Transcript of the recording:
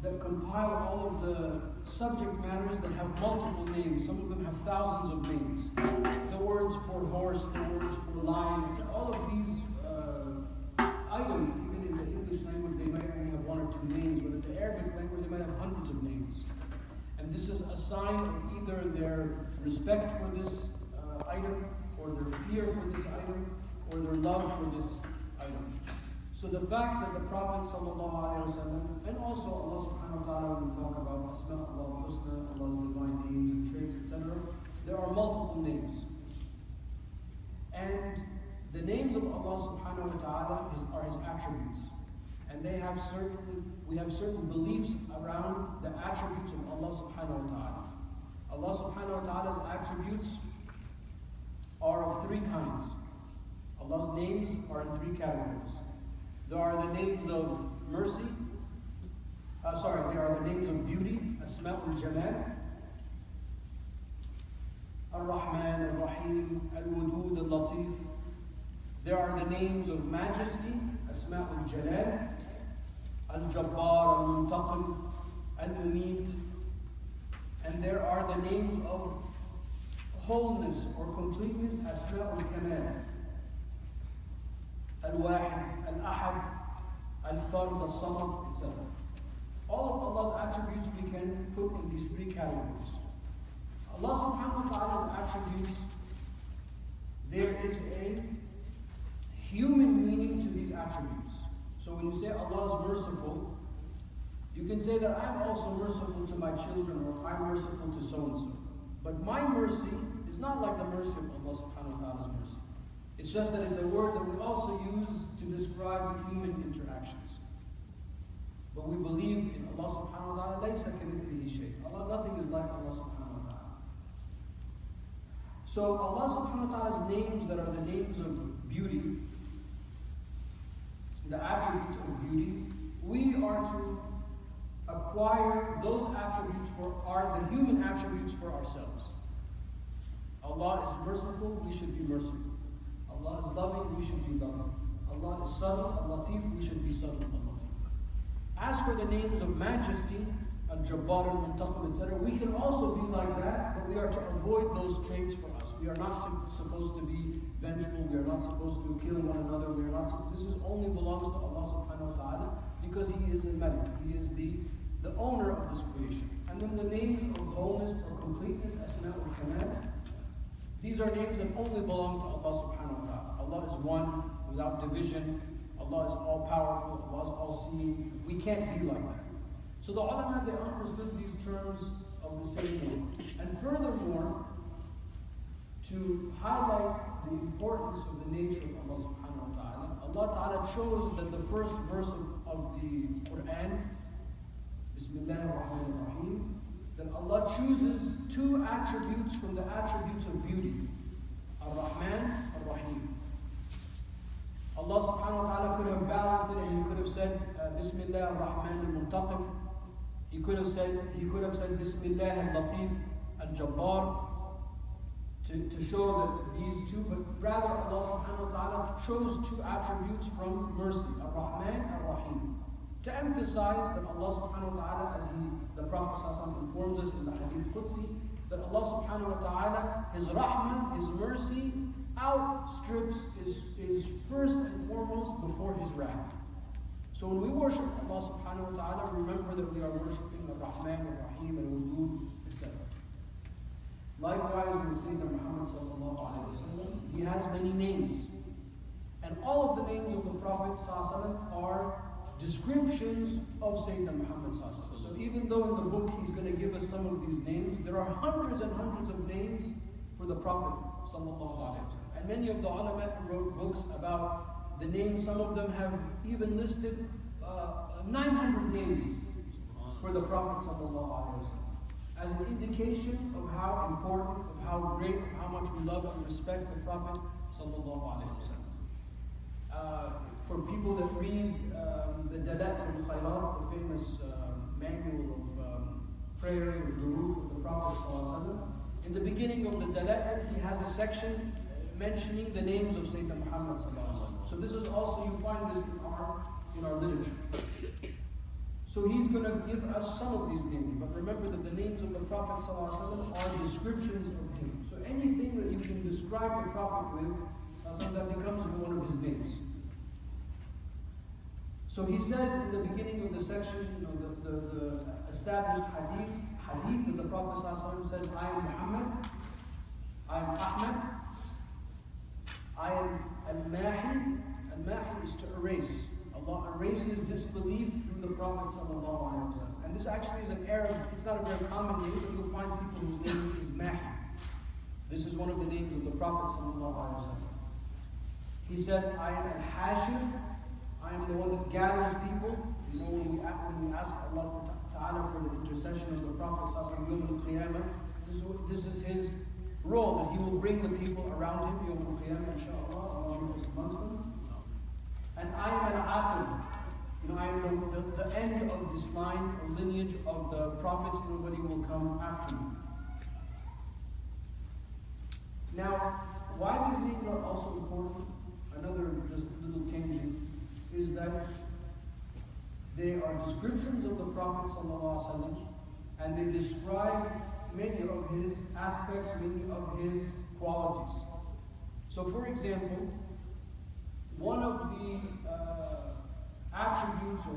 that compile all of the subject matters that have multiple names. Some of them have thousands of names. The words for horse, the words for lion, all of these items, even in the English language, they might only have one or two names, but in the Arabic language, they might have hundreds of names. And this is a sign of either their respect for this item, or their fear for this item, or their love for this item. So the fact that the Prophet ﷺ, and also Allah subhanahu wa ta'ala, when we talk about Asma Allah Husna, Allah's divine names and traits, etc., there are multiple names. And the names of Allah subhanahu wa ta'ala are His attributes. And we have certain beliefs around the attributes of Allah subhanahu wa ta'ala. Allah subhanahu wa ta'ala's attributes are of three kinds. Allah's names are in three categories. There are the names of mercy. There are the names of beauty, Asma'ul Jamal, Ar-Rahman, Ar-Rahim, Al-Wudud, Al-Latif. There are the names of majesty, Asma'ul Jalal, Al-Jabbar, Al-Muntaqim, Al-Mumit. And there are the names of wholeness or completeness, Asma'ul Kamal, Al-Wahid, Al-Ahad, Al-Fard, Al-Samad, etc. All of Allah's attributes we can put in these three categories. Allah subhanahu wa ta'ala's attributes, there is a human meaning to these attributes. So when you say Allah is merciful, you can say that I'm also merciful to my children, or I'm merciful to so-and-so. But my mercy is not like the mercy of Allah subhanahu wa ta'ala's mercy. It's just that it's a word that we also use to describe human interactions. But we believe in Allah subhanahu wa ta'ala, laysa kamithlihi shay. Allah, nothing is like Allah subhanahu wa ta'ala. So Allah subhanahu wa ta'ala's names that are the names of beauty, the attributes of beauty, we are to acquire those attributes the human attributes for ourselves. Allah is merciful, we should be merciful. Allah is loving, we should be loving. Allah is subtle, Al-Latif, we should be subtle, Al-Latif. As for the names of majesty, Al-Jabbar, Al-Muntaqim, etc., we can also be like that, but we are to avoid those traits for us. We are not supposed to be vengeful, we are not supposed to kill one another, this only belongs to Allah subhanahu wa ta'ala, because He is a Malik, He is the owner of this creation. And then the names of wholeness or completeness, Asma'ul Kamal, these are names that only belong to Allah subhanahu wa ta'ala. Allah is one, without division. Allah is all powerful. Allah is all seeing. We can't be like that. So the ulama, they understood these terms of the same way. And furthermore, to highlight the importance of the nature of Allah subhanahu wa ta'ala, Allah ta'ala chose that the first verse of the Quran, Bismillahir Rahmanir Rahim, that Allah chooses two attributes from the attributes of beauty, Ar-Rahman, Ar-Rahim. Allah subhanahu wa ta'ala could have balanced it, and He could have said Bismillah Ar-Rahman Al-Muntaqim. He could have said Bismillah Al-Latif Al-Jabbar to show that these two, but rather Allah subhanahu wa ta'ala chose two attributes from mercy, Ar-Rahman, Ar-Rahim, to emphasize that Allah subhanahu wa ta'ala, as the Prophet informs us in the Hadith Qudsi, that Allah subhanahu wa ta'ala, His Rahman, His mercy, outstrips, is first and foremost before His wrath. So when we worship Allah subhanahu wa ta'ala, remember that we are worshiping Ar-Rahman, Ar-Rahim, Al-Wudud, etc. Likewise, with Sayyidina Muhammad sallallahu alayhi wa sallam, he has many names. And all of the names of the Prophet sallallahu alayhi wa sallam are descriptions of Sayyidina Muhammad sallallahu alayhi wa sallam. So even though in the book he's going to give us some of these names, there are hundreds and hundreds of names for the Prophet sallallahu alayhi wa sallam. And many of the ulama wrote books about the names. Some of them have even listed 900 names for the Prophet sallallahu alayhi wa sallam, as an indication of how important, of how great, of how much we love and respect the Prophet sallallahu alaihi wasallam. For people that read the Dala'il al-Khayrat, the famous manual of prayers or durood of the Prophet sallallahu alaihi wasallam, in the beginning of the Dala'il, he has a section mentioning the names of Sayyidina Muhammad sallallahu alaihi wasallam. So this is also, you find this in our literature. So he's going to give us some of these names. But remember that the names of the Prophet ﷺ are descriptions of him. So anything that you can describe the Prophet with, that becomes one of his names. So he says in the beginning of the section, the established hadith that the Prophet ﷺ says, I am Muhammad, I am Ahmad, I am Al-Mahi. Al-Mahi is to erase. Allah erases disbelief through the Prophet ﷺ. And this actually is an Arab, it's not a very common name, but you'll find people whose name is Mahi. This is one of the names of the Prophet ﷺ. He said, I am Al-Hashir, I am the one that gathers people. You know, when we ask Allah Ta'ala for the intercession of the Prophet Yawm al-Qiyamah, this is his role, that he will bring the people around him, Yawm al-Qiyamah, inshaAllah, Allah will be amongst them. And I am Al-Aqib. I am the end of this line or lineage of the prophets. Nobody will come after me. Now, why these names are also important, another just little tangent, is that they are descriptions of the Prophet ﷺ, and they describe many of his aspects, many of his qualities. So for example, one of the attributes or